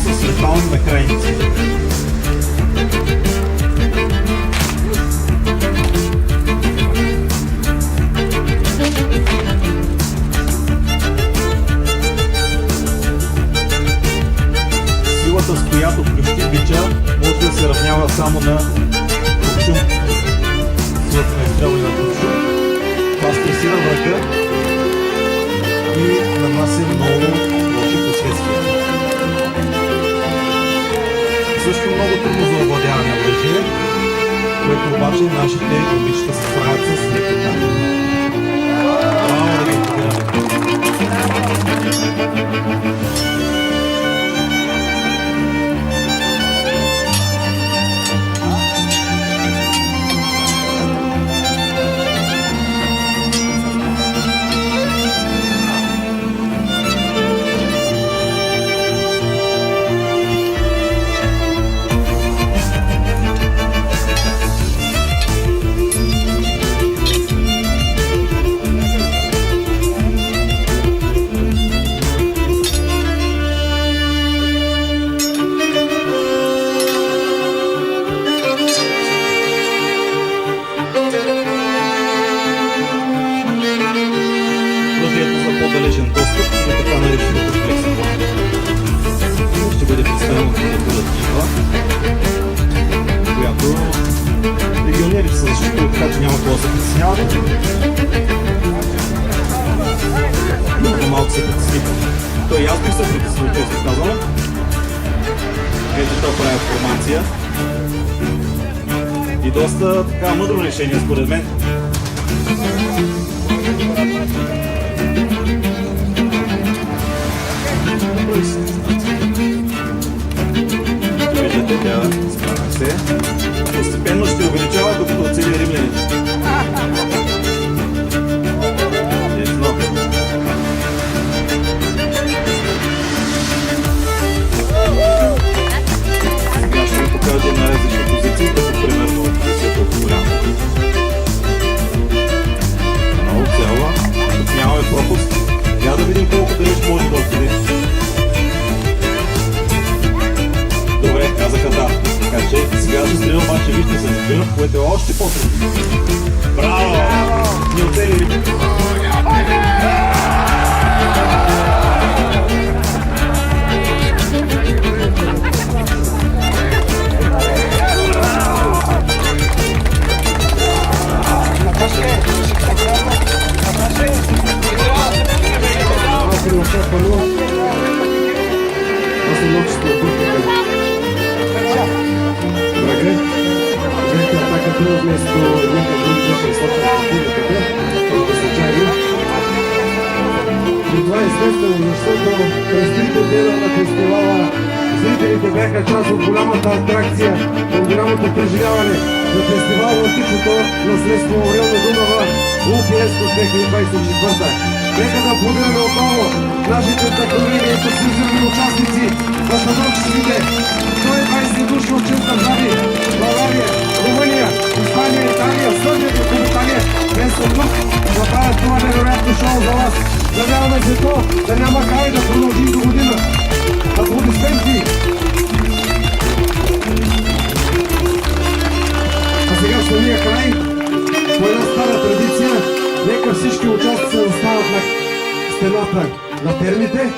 с метални накрайници. Силата, с която плющи бича, може да се равнява само на куршум. Силата на изстрелване на куршум. Това стресира врага и нанася много лоши последствия. Също много трудно за овладяване оръжие, което обаче нашите момичета се справят с лекота. Браво да ги побираме! По-далечен достъп до така нареченото плексиво. Ще бъде представена директива, която легионерите са защитили, така че няма какво да се притесняват. Много малко се притесниха. Той и аз бих се притеснил, често казвам. Ето това прави формация. И доста така мъдро решение според мен. Виждате, тя справя се. Постепенно ще увеличава, докато оцели римляните. Ясно. Сега ще ви покажа на различни позиции, като примерно позицията от голяма. Много цяла. Тук нямаме пропуск. Я да видим колко далеч може да отиде. Добре, казаха да. Така че сега ще стреля, обаче вижте се разбира, което е още по-трудно. Браво! Ни оцелили. Вместо някакъв друг беше изследван в публиката, който се чари. И това е естествено, защото през 3 дена на фестивала зрителите бяха част от голямата атракция, от голямото преживяване на фестивал античното наследство Орел на Дунава УПС-то 2024. Нека да аплодираме отново нашите вдъхновени и пасизирани участници в творческите 120 души от 6 държави: България, Румъния, Испания, Италия, Сърбия, Великобритания. Днес от тук направят това невероятно шоу за вас. Надяваме се то да няма край, да продължим до година. Аплодисменти! А сега в самия край, по една стара традиция, нека всички участници застават на стената на термите.